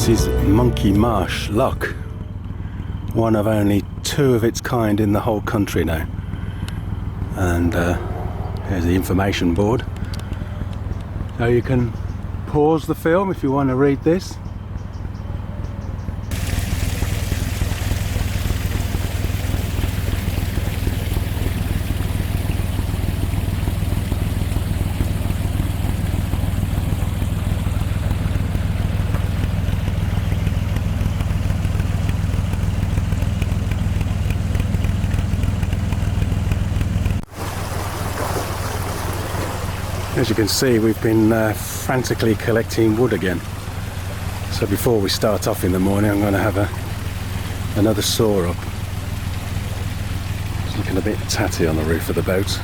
This is Monkey Marsh Lock, one of only 2 of its kind in the whole country now. And here's the information board. So you can pause the film if you want to read this. As you can see, we've been frantically collecting wood again. So before we start off in the morning, I'm going to have another saw up. It's looking a bit tatty on the roof of the boat.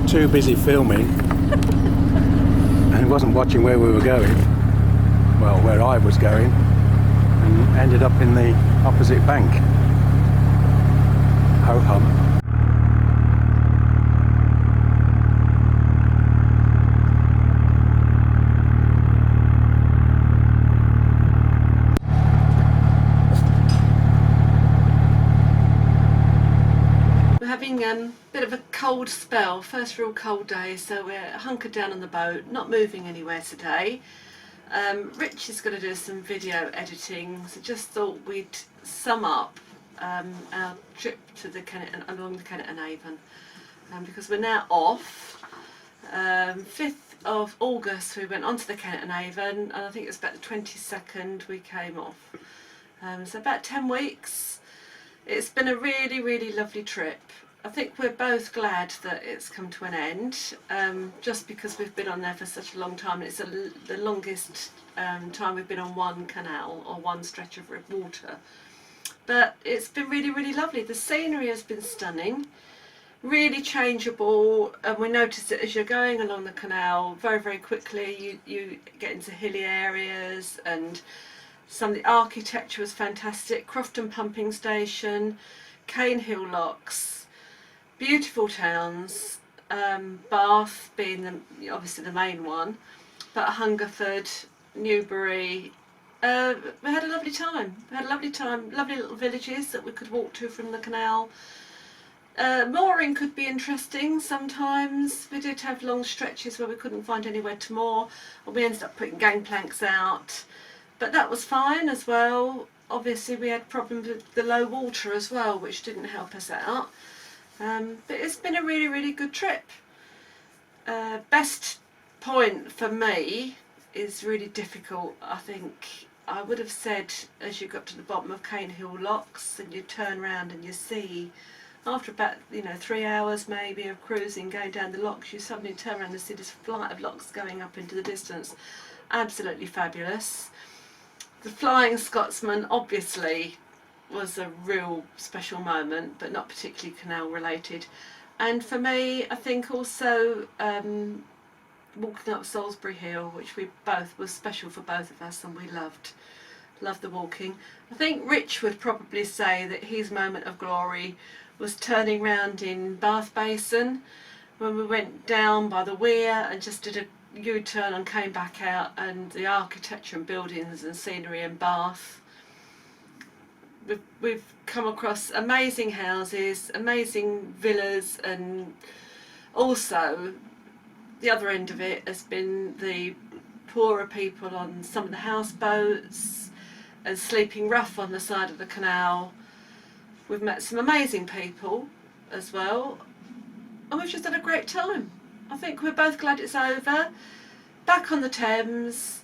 Too busy filming and wasn't watching where we were going, well, where I was going, and ended up in the opposite bank. Ho hum. A bit of a cold spell, first real cold day, so we're hunkered down on the boat, not moving anywhere today. Rich is going to do some video editing, so just thought we'd sum up our trip to the along the Kennet and Avon, because we're now off. 5th of August we went onto the Kennet and Avon, and I think it was about the 22nd we came off. So about 10 weeks. It's been a really, really lovely trip. I think we're both glad that it's come to an end, just because we've been on there for such a long time. It's the longest time we've been on one canal or one stretch of water. But it's been really, really lovely. The scenery has been stunning, really changeable, and we notice that as you're going along the canal, very, very quickly you get into hilly areas, and some of the architecture was fantastic. Crofton Pumping Station, Cane Hill Locks, beautiful towns, Bath being obviously the main one, but Hungerford, Newbury. We had a lovely time. Lovely little villages that we could walk to from the canal. Mooring could be interesting sometimes. We did have long stretches where we couldn't find anywhere to moor, and we ended up putting gangplanks out, but that was fine as well. Obviously we had problems with the low water as well, which didn't help us out. But it's been a really, really good trip. Best point for me is really difficult. I think I would have said as you got to the bottom of Cane Hill Locks and you turn round and you see, after about 3 hours maybe of cruising going down the locks, you suddenly turn around and see this flight of locks going up into the distance. Absolutely fabulous. The Flying Scotsman obviously was a real special moment, but not particularly canal related. And for me, I think also walking up Salisbury Hill, which was special for both of us, and we loved the walking. I think Rich would probably say that his moment of glory was turning round in Bath Basin when we went down by the weir and just did a U-turn and came back out, and the architecture and buildings and scenery in Bath. We've come across amazing houses, amazing villas, and also the other end of it has been the poorer people on some of the houseboats and sleeping rough on the side of the canal. We've met some amazing people as well, and we've just had a great time. I think we're both glad it's over, back on the Thames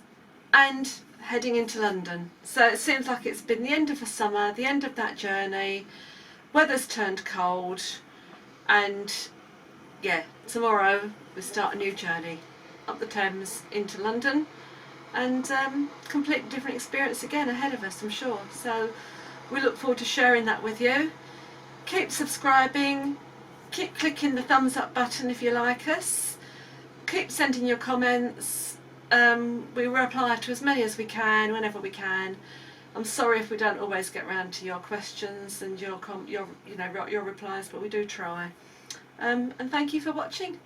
and heading into London. So it seems like it's been the end of a summer, the end of that journey. Weather's turned cold, and yeah, tomorrow we start a new journey up the Thames into London, and completely different experience again ahead of us, I'm sure. So we look forward to sharing that with you. Keep subscribing, Keep clicking the thumbs up button if you like us. Keep sending your comments. We reply to as many as we can, whenever we can. I'm sorry if we don't always get round to your questions and your replies, but we do try. And thank you for watching.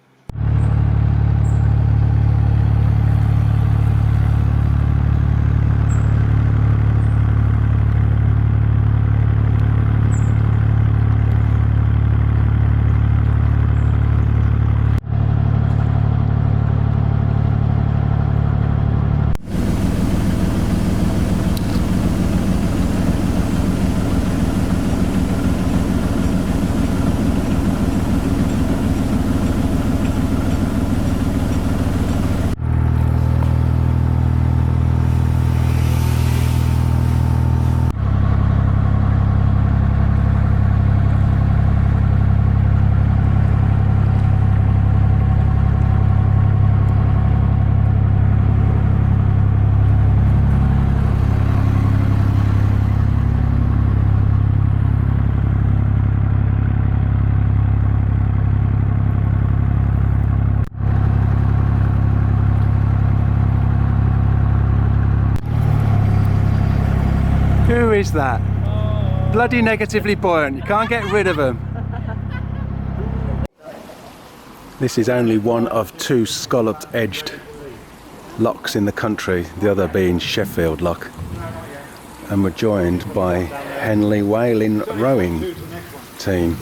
Who is that? Bloody negatively buoyant, you can't get rid of them. This is only one of 2 scalloped edged locks in the country, the other being Sheffield Lock. And we're joined by Henley Whaling Rowing Team.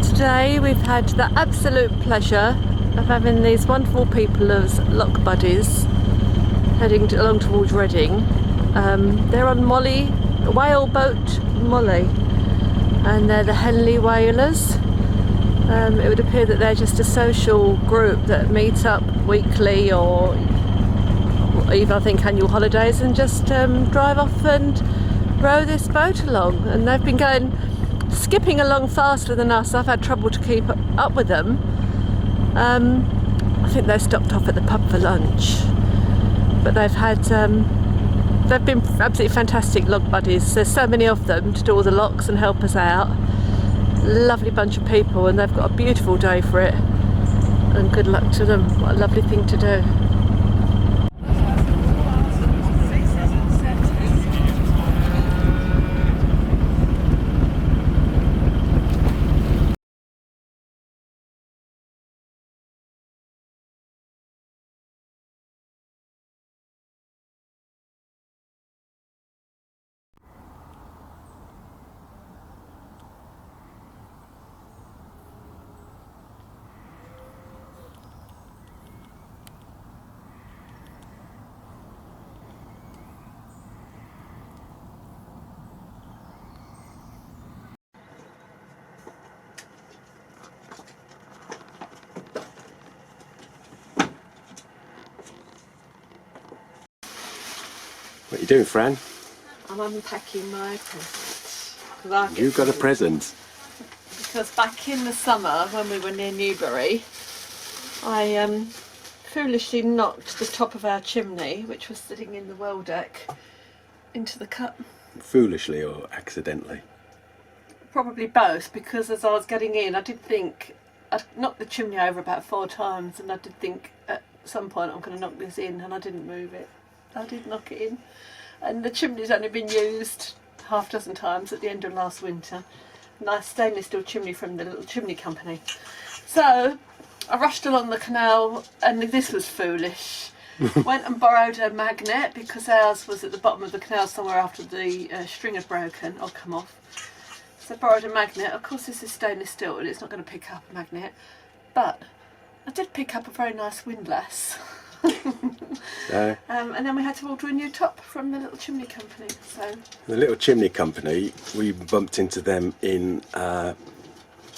Today we've had the absolute pleasure of having these wonderful people as lock buddies heading along towards Reading. They're on Molly, whale boat Molly, and they're the Henley Whalers. It would appear that they're just a social group that meets up weekly or even I think annual holidays and just drive off and row this boat along, and they've been going skipping along faster than us. I've had trouble to keep up with them. I think they stopped off at the pub for lunch, but they've been absolutely fantastic log buddies. There's so many of them to do all the locks and help us out. Lovely bunch of people, and they've got a beautiful day for it, and good luck to them. What a lovely thing to do. What are you doing, Fran? I'm unpacking my present. You've got a present. Because back in the summer when we were near Newbury, I foolishly knocked the top of our chimney, which was sitting in the well deck, into the cup. Foolishly or accidentally? Probably both, because as I was getting in I did think, I'd knocked the chimney over about 4 times, and I did think at some point I'm going to knock this in, and I didn't move it. I did knock it in, and the chimney's only been used half dozen times at the end of last winter. Nice stainless steel chimney from the little chimney company. So I rushed along the canal, and this was foolish. Went and borrowed a magnet because ours was at the bottom of the canal somewhere after the string had broken or come off. So I borrowed a magnet. Of course this is stainless steel and it's not going to pick up a magnet, but I did pick up a very nice windlass. And then we had to order a new top from the little chimney company. So the little chimney company, we bumped into them in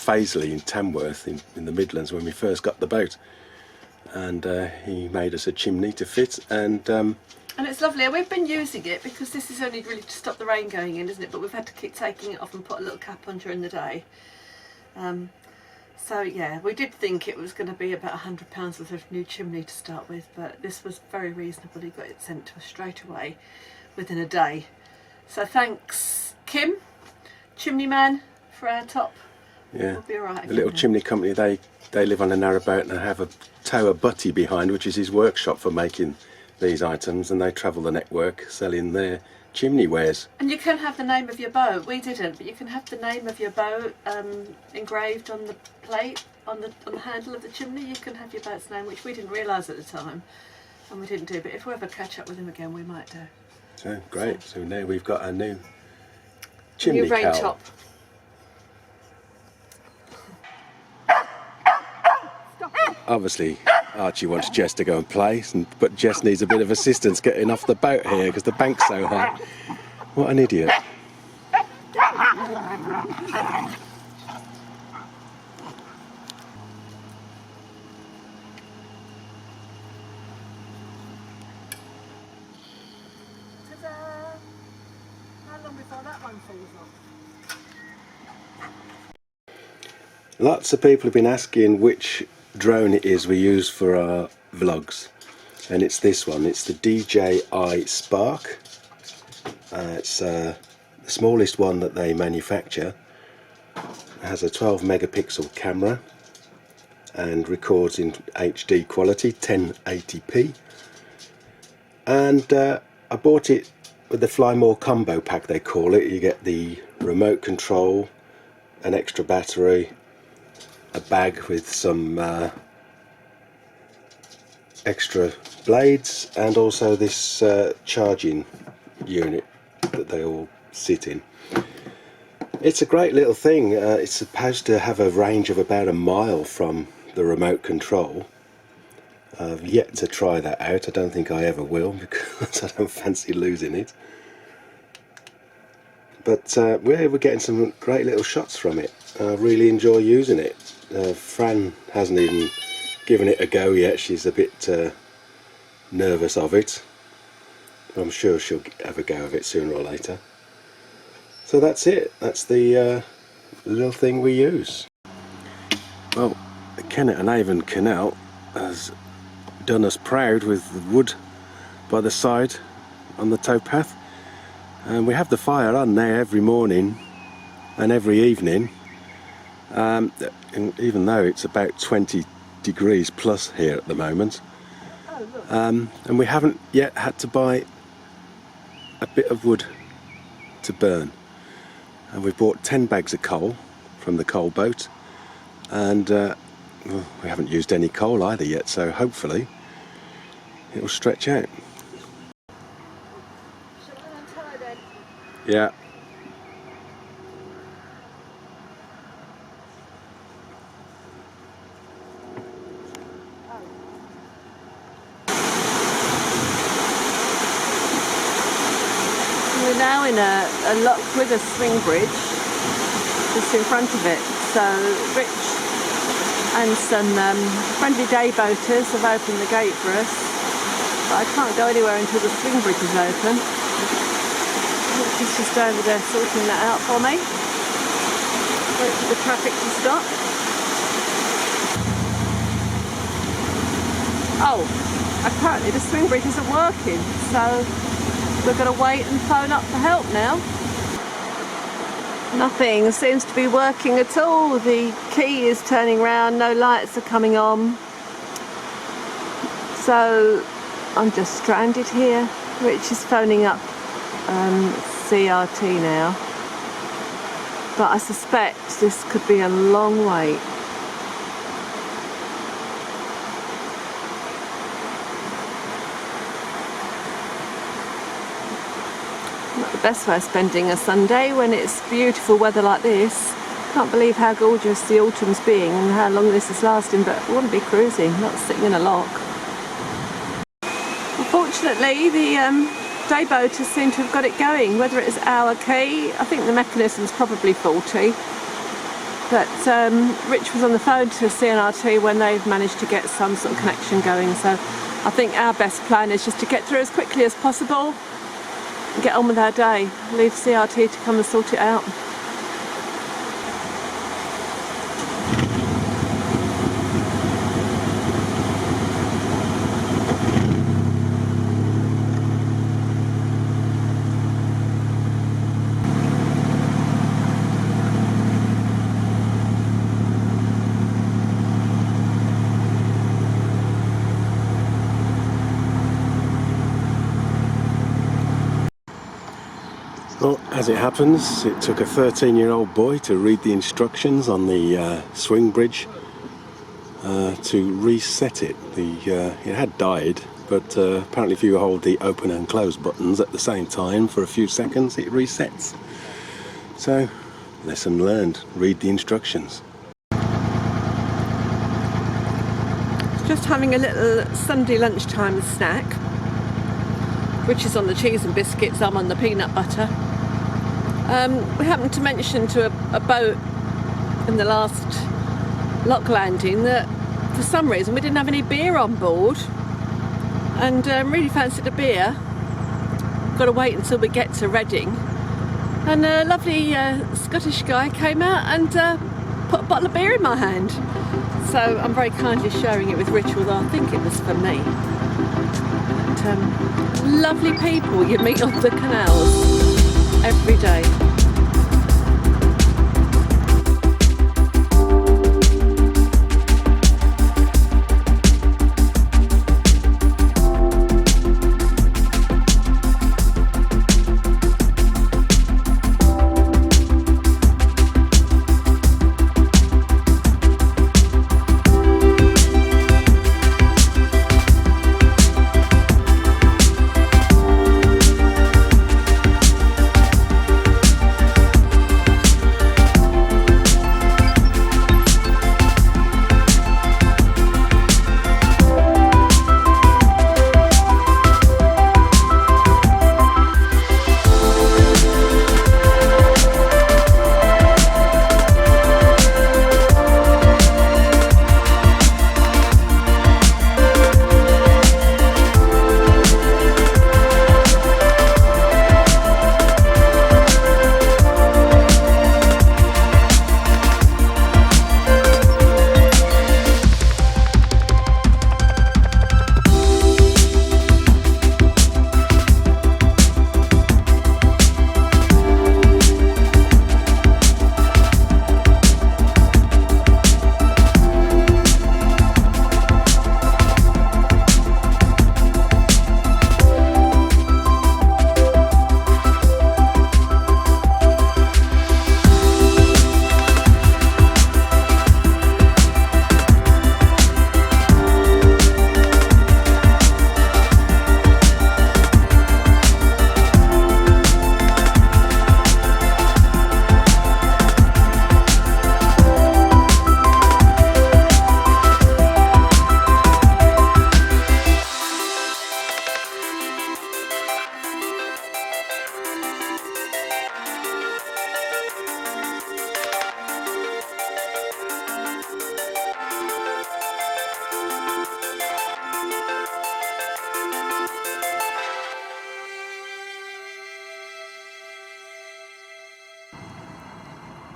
Paisley in Tamworth in the Midlands when we first got the boat, and he made us a chimney to fit, and it's lovely. We've been using it because this is only really to stop the rain going in, isn't it? But we've had to keep taking it off and put a little cap on during the day. So yeah, we did think it was going to be about £100 worth of new chimney to start with, but this was very reasonable. He got it sent to us straight away within a day. So thanks, Kim, chimney man, for our top. yeah, We'll be all right. the little chimney company, they live on a narrowboat and have a tower butty behind, which is his workshop for making these items, and they travel the network selling their chimney wares. And you can have the name of your boat. We didn't, but you can have the name of your boat engraved on the plate, on the handle of the chimney. You can have your boat's name, which we didn't realise at the time, and we didn't do. But if we ever catch up with him again, we might do. So great. So now we've got a new chimney New rain cowl. top. Obviously, Archie wants Jess to go and play, but Jess needs a bit of assistance getting off the boat here because the bank's so high. What an idiot. Ta-da! How long before that one falls off? Lots of people have been asking which drone it is we use for our vlogs, and it's this one. It's the DJI Spark. It's the smallest one that they manufacture. It has a 12 megapixel camera and records in HD quality, 1080p, and I bought it with the Fly More combo pack, they call it. You get the remote control, an extra battery, a bag with some extra blades, and also this charging unit that they all sit in. It's a great little thing. It's supposed to have a range of about a mile from the remote control. I've yet to try that out. I don't think I ever will because I don't fancy losing it. But we're getting some great little shots from it. I really enjoy using it. Fran hasn't even given it a go yet. She's a bit nervous of it. I'm sure she'll have a go of it sooner or later. So that's it. That's the little thing we use. Well, the Kennet and Avon Canal has done us proud with the wood by the side on the towpath. And we have the fire on now every morning and every evening. And even though it's about 20 degrees plus here at the moment, and we haven't yet had to buy a bit of wood to burn, and we've bought 10 bags of coal from the coal boat, and well, we haven't used any coal either yet, so hopefully it will stretch out. Yeah. We're now in a lock with a swing bridge just in front of it. So Rich and some friendly day boaters have opened the gate for us, but I can't go anywhere until the swing bridge is open. Rich is just over there sorting that out for me. Wait for the traffic to stop. Oh, apparently the swing bridge isn't working, so we're going to wait and phone up for help now. Nothing seems to be working at all. The key is turning round, no lights are coming on. So I'm just stranded here. Rich is phoning up CRT now. But I suspect this could be a long wait. The best way of spending a Sunday when it's beautiful weather like this. Can't believe how gorgeous the autumn's being and how long this is lasting, but I wouldn't be cruising, not sitting in a lock. Fortunately, the day boaters seem to have got it going. Whether it's our key, I think the mechanism's probably faulty. But Rich was on the phone to CNRT when they've managed to get some sort of connection going. So I think our best plan is just to get through as quickly as possible and get on with our day. Leave CRT to come and sort it out. Well, as it happens, it took a 13-year-old boy to read the instructions on the swing bridge to reset it. It had died, but apparently if you hold the open and close buttons at the same time for a few seconds, it resets. So, lesson learned, read the instructions. Just having a little Sunday lunchtime snack. Rich is on the cheese and biscuits, I'm on the peanut butter. We happened to mention to a boat in the last lock landing that for some reason we didn't have any beer on board, and really fancied a beer. Got to wait until we get to Reading, and a lovely Scottish guy came out and put a bottle of beer in my hand. So I'm very kindly sharing it with Rich, although I think it was for me. But, lovely people you meet on the canals every day.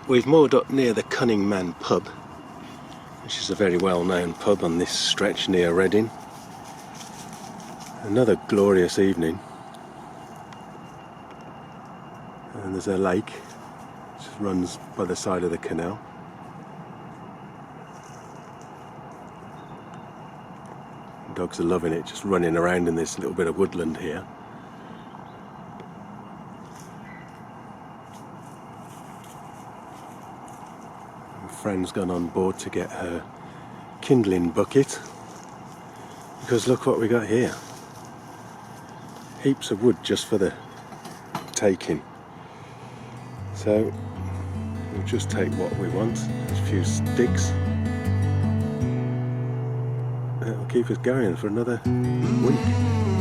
We've moored up near the Cunning Man pub, which is a very well-known pub on this stretch near Reading. Another glorious evening, and there's a lake which runs by the side of the canal. Dogs are loving it, just running around in this little bit of woodland here. Fran's gone on board to get her kindling bucket, because look what we got here. Heaps of wood just for the taking. So we'll just take what we want. There's a few sticks. It'll keep us going for another week.